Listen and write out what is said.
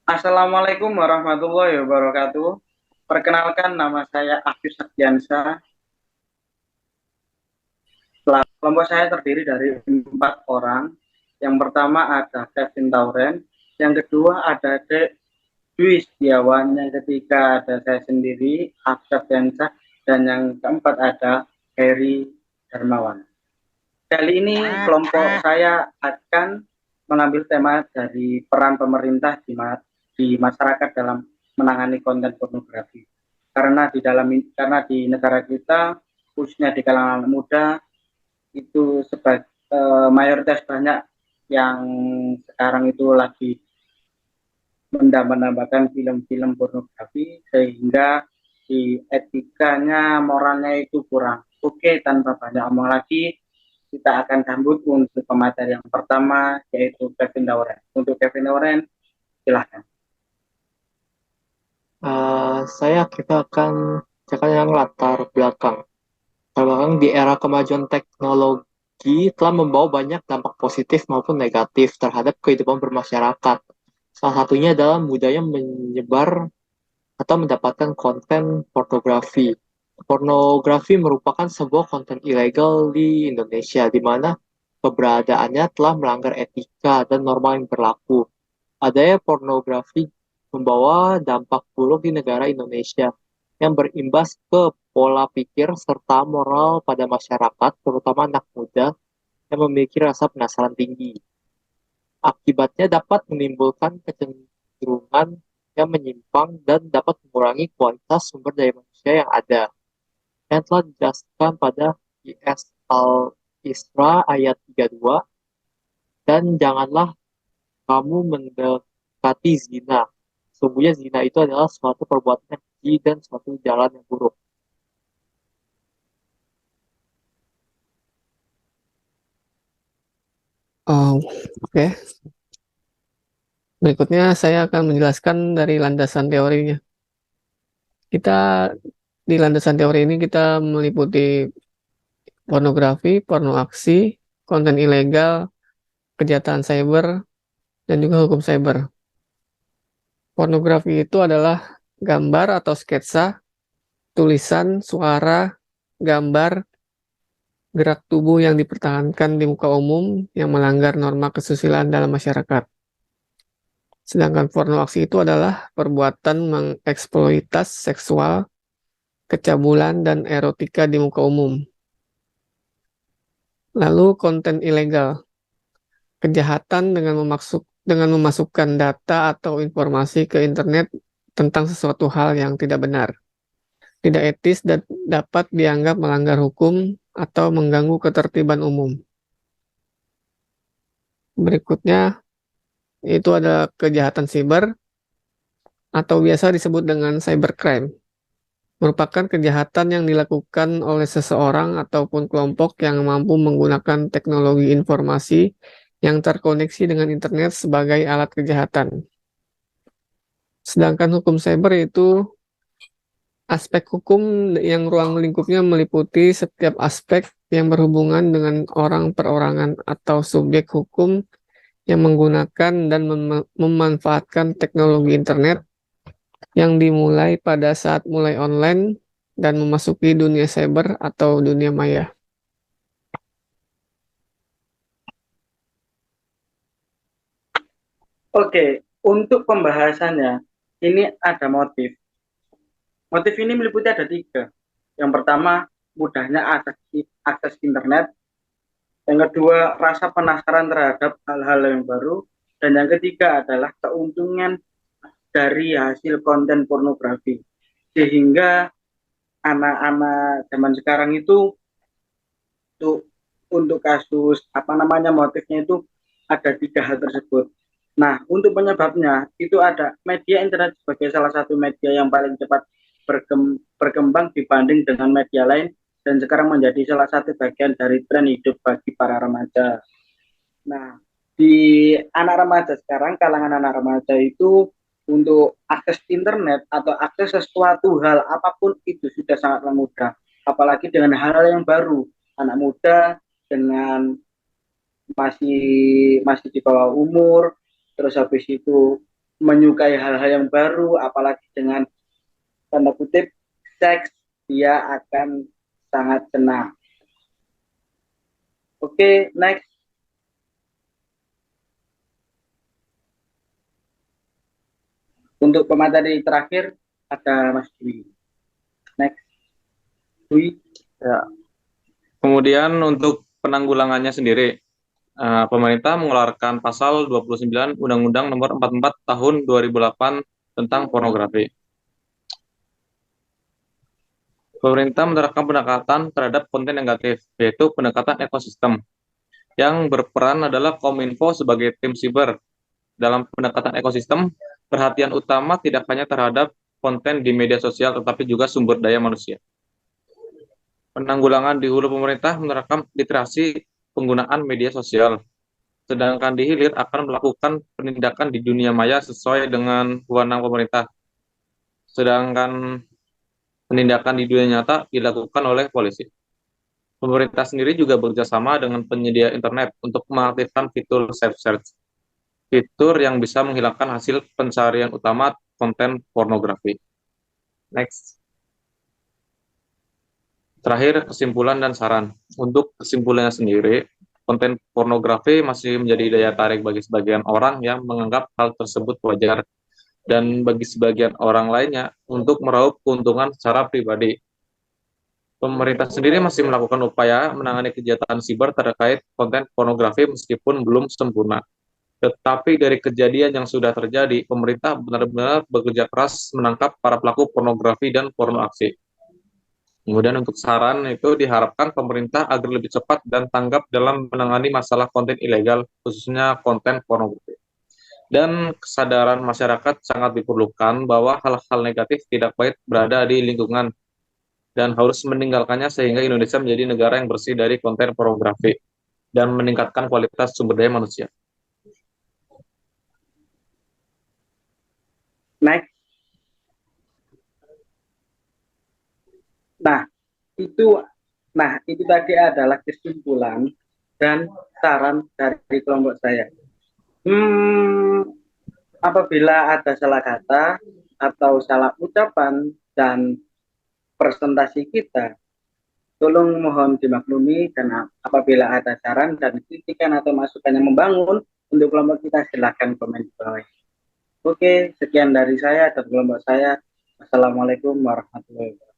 Assalamualaikum warahmatullahi wabarakatuh. Perkenalkan, nama saya Afif Sardiansa. Kelompok saya terdiri dari 4 orang. Yang pertama ada Kevin Tauren, yang kedua ada Dwi Setiawan, yang ketiga ada saya sendiri, Afif Sardiansa, dan yang keempat ada Heri Darmawan. Kali ini kelompok saya akan mengambil tema dari peran pemerintah di masyarakat dalam menangani konten pornografi. Karena di negara kita, khususnya di kalangan muda, itu mayoritas banyak yang sekarang itu lagi menambahkan film-film pornografi, sehingga di etikanya, moralnya itu kurang. Oke, tanpa banyak omong lagi, kita akan sambut untuk pemateri yang pertama, yaitu Kevin Dauren. Untuk Kevin Dauren, silahkan. Kita akan ceritakan yang latar belakang. Latar belakang di era kemajuan teknologi telah membawa banyak dampak positif maupun negatif terhadap kehidupan bermasyarakat. Salah satunya adalah mudahnya menyebar atau mendapatkan konten pornografi. Pornografi merupakan sebuah konten ilegal di Indonesia, di mana keberadaannya telah melanggar etika dan norma yang berlaku. Adanya pornografi membawa dampak buruk di negara Indonesia yang berimbas ke pola pikir serta moral pada masyarakat, terutama anak muda yang memiliki rasa penasaran tinggi. Akibatnya dapat menimbulkan kecenderungan yang menyimpang dan dapat mengurangi kualitas sumber daya manusia yang ada. Yang telah dijelaskan pada IS Al-Isra ayat 32, dan janganlah kamu mendekati zina. Sesungguhnya zina itu adalah suatu perbuatan yang keji dan suatu jalan yang buruk. Oh, oke. Berikutnya saya akan menjelaskan dari landasan teorinya. Kita di landasan teori ini kita meliputi pornografi, porno aksi, konten ilegal, kejahatan cyber, dan juga hukum cyber. Pornografi itu adalah gambar atau sketsa, tulisan, suara, gambar, gerak tubuh yang dipertahankan di muka umum yang melanggar norma kesusilaan dalam masyarakat. Sedangkan porno aksi itu adalah perbuatan mengeksploitas seksual, kecabulan, dan erotika di muka umum. Lalu konten ilegal, kejahatan dengan memasukkan data atau informasi ke internet tentang sesuatu hal yang tidak benar, tidak etis, dan dapat dianggap melanggar hukum atau mengganggu ketertiban umum. Berikutnya itu ada kejahatan siber atau biasa disebut dengan cybercrime. Merupakan kejahatan yang dilakukan oleh seseorang ataupun kelompok yang mampu menggunakan teknologi informasi yang terkoneksi dengan internet sebagai alat kejahatan. Sedangkan hukum cyber itu aspek hukum yang ruang lingkupnya meliputi setiap aspek yang berhubungan dengan orang perorangan atau subjek hukum yang menggunakan dan memanfaatkan teknologi internet yang dimulai pada saat mulai online dan memasuki dunia cyber atau dunia maya. Oke, untuk pembahasannya, ini ada motif. Motif ini meliputi ada 3. Yang pertama, mudahnya akses internet. Yang kedua, rasa penasaran terhadap hal-hal yang baru. Dan yang ketiga adalah keuntungan dari hasil konten pornografi. Sehingga anak-anak zaman sekarang itu untuk kasus motifnya itu ada 3 hal tersebut. Nah, untuk penyebabnya itu ada media internet sebagai salah satu media yang paling cepat berkembang dibanding dengan media lain, dan sekarang menjadi salah satu bagian dari tren hidup bagi para remaja. Nah, di anak remaja sekarang, kalangan anak remaja itu untuk akses internet atau akses sesuatu hal apapun itu sudah sangat mudah. Apalagi dengan hal-hal yang baru, anak muda dengan masih masih di bawah umur, terus habis itu menyukai hal-hal yang baru, apalagi dengan tanda kutip seks, dia akan sangat senang. Oke, next. Untuk pemateri terakhir ada Mas Dwi. Next. Dwi. Ya. Kemudian untuk penanggulangannya sendiri, pemerintah mengeluarkan pasal 29 Undang-Undang Nomor 44 Tahun 2008 tentang pornografi. Pemerintah menerapkan pendekatan terhadap konten negatif, yaitu pendekatan ekosistem. Yang berperan adalah Kominfo sebagai tim siber. Dalam pendekatan ekosistem, perhatian utama tidak hanya terhadap konten di media sosial, tetapi juga sumber daya manusia. Penanggulangan di hulu pemerintah menerapkan literasi penggunaan media sosial, sedangkan di hilir akan melakukan penindakan di dunia maya sesuai dengan wewenang pemerintah. Sedangkan penindakan di dunia nyata dilakukan oleh polisi. Pemerintah sendiri juga bekerjasama dengan penyedia internet untuk mengaktifkan fitur safe search, fitur yang bisa menghilangkan hasil pencarian utama konten pornografi. Next. Terakhir, kesimpulan dan saran. Untuk kesimpulannya sendiri, konten pornografi masih menjadi daya tarik bagi sebagian orang yang menganggap hal tersebut wajar, dan bagi sebagian orang lainnya untuk meraup keuntungan secara pribadi. Pemerintah sendiri masih melakukan upaya menangani kejahatan siber terkait konten pornografi meskipun belum sempurna. Tetapi dari kejadian yang sudah terjadi, pemerintah benar-benar bekerja keras menangkap para pelaku pornografi dan porno aksi. Kemudian untuk saran itu diharapkan pemerintah agar lebih cepat dan tanggap dalam menangani masalah konten ilegal, khususnya konten pornografi. Dan kesadaran masyarakat sangat diperlukan bahwa hal-hal negatif tidak baik berada di lingkungan dan harus meninggalkannya sehingga Indonesia menjadi negara yang bersih dari konten pornografi dan meningkatkan kualitas sumber daya manusia. Next. Nah, itu tadi adalah kesimpulan dan saran dari kelompok saya. Apabila ada salah kata atau salah ucapan dan presentasi kita, tolong mohon dimaklumi, dan apabila ada saran dan kritikan atau masukan yang membangun untuk kelompok kita, silakan komen di bawah. Oke, sekian dari saya dan kelompok saya. Assalamualaikum warahmatullahi wabarakatuh.